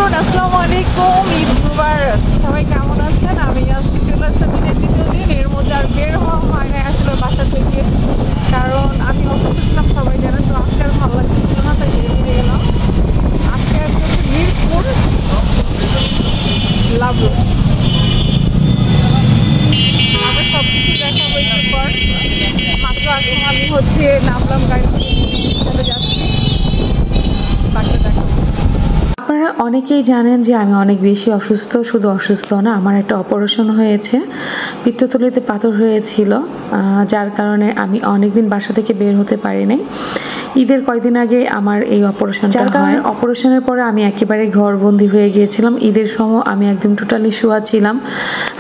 Everyone, আসসালামু আলাইকুম। ঈদ মুবারক। সবাই কেমন আছেন? আমি আজকে চলে আসলাম ঈদের দ্বিতীয় দিন। এর মধ্যে আর বের হওয়া হয় না আসলে বাসা থেকে, কারণ আমি অসুস্থ ছিলাম, সবাই জানেন। তো আজকে আর ভালো লাগতেছিল না, তাই বের হয়ে গেলাম। আজকে আসলে মিরপুর লাভ রোড। আমরা সব কিছু দেখাবো একটু পর। মাত্র আসলাম, আমি নামলাম গাড়ি থেকে, যাচ্ছি, বাকিটা দেখাবো। আপনারা অনেকেই জানেন যে আমি অনেক বেশি অসুস্থ। শুধু অসুস্থ না, আমার একটা অপারেশন হয়েছে, পিত্তথলিতে পাথর হয়েছিল, যার কারণে আমি অনেকদিন বাসা থেকে বের হতে পারি নাই। ঈদের কয়েকদিন আগে আমার এই অপারেশনটা হয়। অপারেশনের পরে আমি একেবারে ঘরবন্দি হয়ে গিয়েছিলাম। ঈদের সময় আমি একদম টোটালি শোয়া ছিলাম।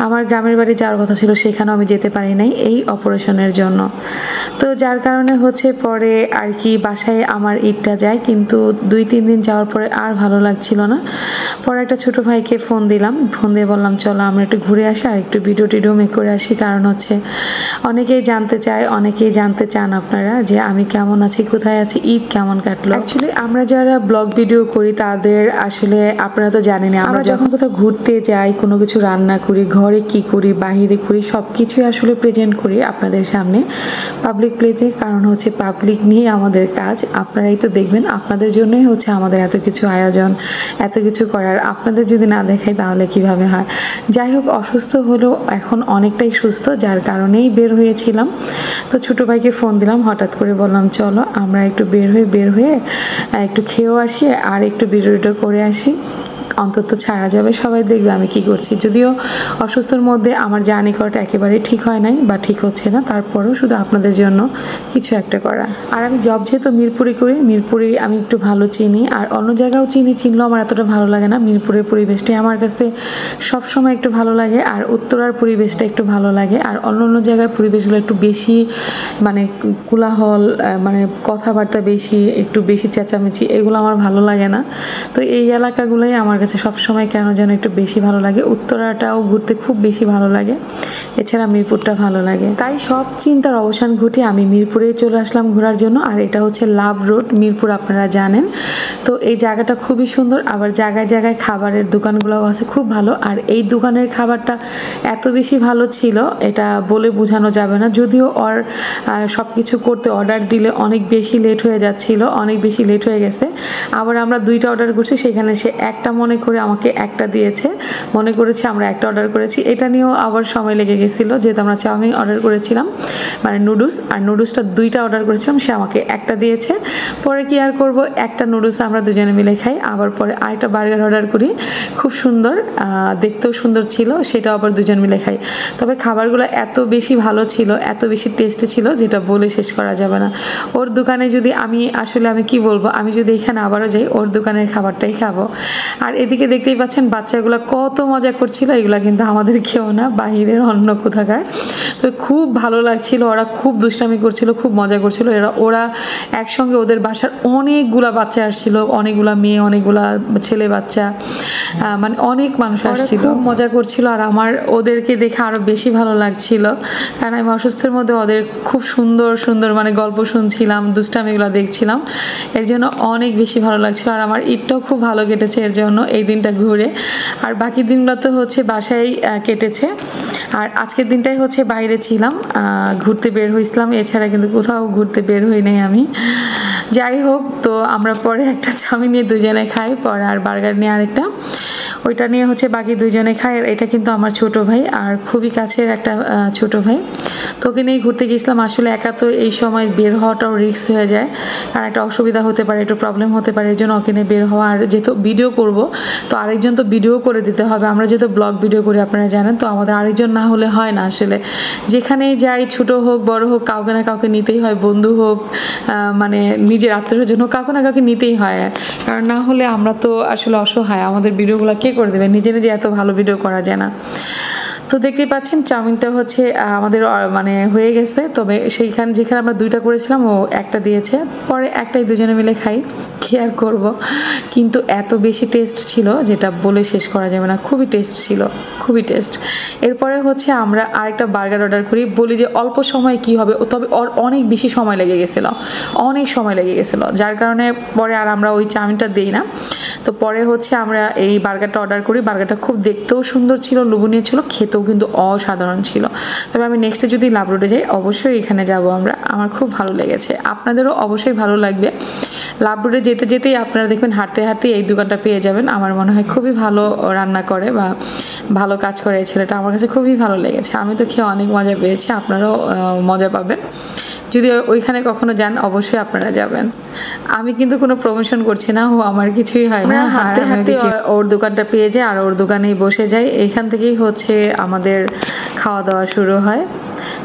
আমার গ্রামের বাড়ি যাওয়ার কথা ছিল, সেখানেও আমি যেতে পারি নাই এই অপারেশনের জন্য। তো যার কারণে পরে আর কি বাসায় আমার ঈদটা যায়, কিন্তু 2-3 দিন যাওয়ার পরে আর ভালো লাগছিল না। পরে একটা ছোট ভাইকে ফোন দিলাম, ফোন দিয়ে বললাম চলো আমরা একটু ঘুরে আসি আর একটু ভিডিও টিডিও মেক করে আসি। কারণ অনেকেই জানতে চায়, অনেকেই জানতে চান আপনারা যে আমি কেমন আছি, কোথায় আছি, ঈদ কেমন কাটলো। অ্যাকচুয়ালি আমরা যারা ব্লগ ভিডিও করি তাদের আসলে আপনারা তো জানেন, আমরা যখন কোথাও ঘুরতে যাই, কোনো কিছু রান্না করি, ঘরে কি করি, বাহিরে করি, সব কিছুই আসলে প্রেজেন্ট করি আপনাদের সামনে পাবলিক প্লেসে। কারণ পাবলিক নিয়ে আমাদের কাজ, আপনারাই তো দেখবেন, আপনাদের জন্যই আমাদের এত কিছু আয়োজন, এত কিছু করার। আপনাদের যদি না দেখাই তাহলে কিভাবে হয়। যাই হোক, অসুস্থ হলেও এখন অনেকটাই সুস্থ, যার কারণেই বের হয়েছিলাম। তো ছোটো ভাইকে ফোন দিলাম, হঠাৎ করে বললাম চলো আমরা একটু বের হয়ে একটু খেয়েও আসি আর একটু ভিডিও করে আসি, অন্তত ছাড়া যাবে, সবাই দেখবে আমি কি করছি। যদিও অসুস্থর মধ্যে আমার জার্নি করাটা একেবারে ঠিক হয় নাই বা ঠিক হচ্ছে না, তারপরেও শুধু আপনাদের জন্য কিছু একটা করা। আর আমি জব যেহেতু মিরপুরে করি, মিরপুরে আমি একটু ভালো চিনি, আর অন্য জায়গাও চিনলেও আমার এতটা ভালো লাগে না। মিরপুরের পরিবেশটাই আমার কাছে সবসময় একটু ভালো লাগে, আর উত্তরার পরিবেশটা একটু ভালো লাগে। আর অন্য জায়গার পরিবেশগুলো একটু বেশি মানে কোলাহল, মানে কথাবার্তা বেশি, একটু বেশি চেঁচামেচি, এগুলো আমার ভালো লাগে না। তো এই এলাকাগুলোই আমার কাছে সবসময় কেন যেন একটু বেশি ভালো লাগে। উত্তরাটাও ঘুরতে খুব বেশি ভালো লাগে, এছাড়া মিরপুরটা ভালো লাগে। তাই সব চিন্তার অবসান ঘটিয়ে আমি মিরপুরে চলে আসলাম ঘোরার জন্য। আর এটা লাভ রোড, মিরপুর, আপনারা জানেন। তো এই জায়গাটা খুবই সুন্দর, আবার জায়গায় জায়গায় খাবারের দোকানগুলোও আছে খুব ভালো। আর এই দোকানের খাবারটা এত বেশি ভালো ছিল, এটা বলে বোঝানো যাবে না। যদিও সব কিছু করতে অর্ডার দিলে অনেক বেশি লেট হয়ে যাচ্ছিল, অনেক বেশি লেট হয়ে গেছে। আবার আমরা 2টা অর্ডার করছি, সেখানে সে একটা মনে করে আমাকে একটা দিয়েছে, মনে করেছে আমরা একটা অর্ডার করেছি। এটা নিয়েও আবার সময় লেগে গেছিলো, যেহেতু আমরা চাউমিন অর্ডার করেছিলাম, মানে নুডলস, আর নুডলসটা 2টা অর্ডার করেছিলাম, সে আমাকে একটা দিয়েছে। পরে কি আর করব, একটা নুডলস আমরা দুজনে মিলে খাই। আবার পরে আরেকটা বার্গার অর্ডার করি, খুব সুন্দর, দেখতেও সুন্দর ছিল, সেটাও আবার দুজন মিলে খাই। তবে খাবারগুলো এত বেশি ভালো ছিল, এত বেশি টেস্টি ছিল, যেটা বলে শেষ করা যাবে না। ওর দোকানে যদি আমি কি বলবো, আমি যদি এখানে আবারও যাই, ওর দোকানের খাবারটাই খাবো। আর এদিকে দেখতেই পাচ্ছেন বাচ্চাগুলো কত মজা করছিল, এগুলা কিন্তু আমাদের কেউ না, বাহিরের অন্য কোথাকার। তো খুব ভালো লাগছিল, ওরা খুব দুষ্টামি করছিল, খুব মজা করছিল। ওরা একসঙ্গে, ওদের বাসার অনেকগুলা বাচ্চা আসছিল, অনেকগুলা মেয়ে, অনেকগুলা ছেলে বাচ্চা, মানে অনেক মানুষ আসছিল, খুব মজা করছিল। আর আমার ওদেরকে দেখে আরো বেশি ভালো লাগছিল, কারণ আমি অসুস্থের মধ্যে ওদের খুব সুন্দর সুন্দর মানে গল্প শুনছিলাম, দুষ্টামিগুলো দেখছিলাম, এর জন্য অনেক বেশি ভালো লাগছিল। আর আমার ঈদটাও খুব ভালো কেটেছে এর জন্য, এই দিনটা ঘুরে। আর বাকি দিনগুলো তো বাসায় কেটেছে। আর আজকের দিনটাই বাইরে ছিলাম, ঘুরতে বের হয়েছিলাম, এছাড়া কিন্তু কোথাও ঘুরতে বের হই নাই আমি। যাই হোক, তো আমরা পরে একটা চাউমিন নিয়ে দুজনে খাই, পরে আর বার্গার নিয়ে আরেকটা, ওইটা নিয়ে বাকি দুজনে খাই। আর এটা কিন্তু আমার ছোট ভাই, আর খুবই কাছের একটা ছোট ভাই। তোকে নিয়ে ঘুরতে গেছিলাম। আসলে একা তো এই সময় বের হওয়াটাও রিস্ক হয়ে যায়, কারণ একটা অসুবিধা হতে পারে, একটু প্রবলেম হতে পারে, এর জন্য ওকে নিয়ে বের হওয়া। আর যেহেতু ভিডিও করব, তো আরেকজন তো ভিডিও করে দিতে হবে। আমরা যেহেতু ব্লগ ভিডিও করি, আপনারা জানেন, তো আমাদের আরেকজন না হলে হয় না। আসলে যেখানেই যাই, ছোট হোক বড় হোক, কাউকে না কাউকে নিতেই হয়, বন্ধু হোক, মানে নিজের আত্মীয়স্বজন হোক, কাউকে না কাউকে নিতেই হয়। কারণ না হলে আমরা তো আসলে অসহায়, আমাদের ভিডিওগুলো কে করে দেবে, নিজে নিজে এত ভালো ভিডিও করা যায় না। তো দেখতেই পাচ্ছেন চাউমিনটা আমাদের মানে হয়ে গেছে। তবে যেখানে আমরা 2টা করেছিলাম, ও একটা দিয়েছে, পরে একটাই দুজনে মিলে খাই। কি আর করব, কিন্তু এত বেশি টেস্ট ছিল যেটা বলে শেষ করা যাবে না, খুবই টেস্ট ছিল, খুবই টেস্ট। এরপরে হচ্ছে আমরা আরেকটা বার্গার অর্ডার করি, বলি যে অল্প সময় কি হবে, তবে অনেক বেশি সময় লেগে গেছিলো, অনেক সময় লেগে গেছিলো, যার কারণে পরে আর আমরা ওই চাউমিনটা দিই না। তো পরে হচ্ছে আমরা এই বার্গারটা অর্ডার করি। বার্গারটা খুব দেখতেও সুন্দর ছিল, লোভনীয় ছিল, খেতেও কিন্তু অসাধারণ ছিল। তবে আমি নেক্সটে যদি লাভ রোডে যাই অবশ্যই এখানে যাব আমরা, আমার খুব ভালো লেগেছে, আপনাদেরও অবশ্যই ভালো লাগবে। লাভ রোডে যেতে যেতেই আপনারা দেখবেন হাঁটতে হাঁটতে এই দোকানটা পেয়ে যাবেন। আমার মনে হয় খুবই ভালো রান্না করে বা ভালো কাজ করে এই ছেলেটা, আমার কাছে খুবই ভালো লেগেছে। আমি তো খেয়ে অনেক মজা পেয়েছি, আপনারাও মজা পাবেন। যদি ওইখানে কখনো যান অবশ্যই আপনারা যাবেন। আমি কিন্তু কোনো প্রমোশন করছি না, আমার কিছুই হয় না, হাঁটতে হাঁটতে ওর দোকানটা পেয়ে যায় আর ওর দোকানেই বসে যাই। এইখান থেকেই হচ্ছে আমাদের খাওয়া দাওয়া শুরু হয়।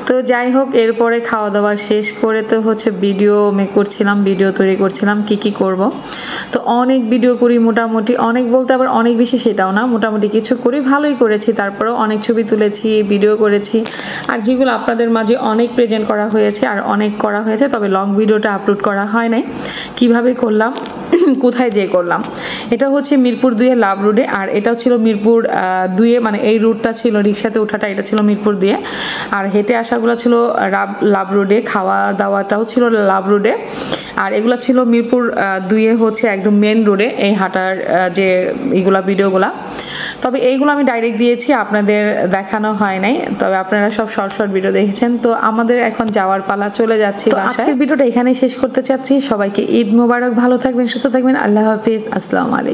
তো যাই হোক, এরপরে খাওয়া দাওয়া শেষ করে তো হচ্ছে ভিডিও করছিলাম, ভিডিও তৈরি করছিলাম কি করব। তো অনেক ভিডিও করি, মোটামুটি অনেক বলতে আবার অনেক বেশি সেটাও না, মোটামুটি কিছু করি, ভালোই করেছি। তারপরেও অনেক ছবি তুলেছি, ভিডিও করেছি, আর যেগুলো আপনাদের মাঝে অনেক প্রেজেন্ট করা হয়েছে আর অনেক করা হয়েছে, তবে লং ভিডিওটা আপলোড করা হয় নাই। কিভাবে করলাম, কোথায় যেয়ে করলাম, এটা হচ্ছে মিরপুর 2 লাভ রোডে, আর এটাও ছিল মিরপুর 2, মানে এই রুটটা ছিল রিক্সাতে ওঠাটা, এটা ছিল মিরপুর 2, আর হেঁটে আসাগুলো ছিল লাভ রোডে, খাওয়া দাওয়াটাও ছিল লাভ রোডে, আর এগুলো ছিল মিরপুর 2 হচ্ছে একদম মেন রোডে এই হাঁটার যে এইগুলা ভিডিওগুলা। তবে এইগুলো আমি ডাইরেক্ট দিয়েছি, আপনাদের দেখানো হয় নাই, তবে আপনারা সব শর্ট ভিডিও দেখেছেন। তো আমাদের এখন যাওয়ার পালা, চলে যাচ্ছি বাসায়। আজকের ভিডিওটা এখানেই শেষ করতে চাচ্ছি। সবাইকে ঈদ মোবারক, ভালো থাকবেন, সুস্থ থাকবেন, আল্লাহ হাফিজ, আসসালামু আলাইকুম।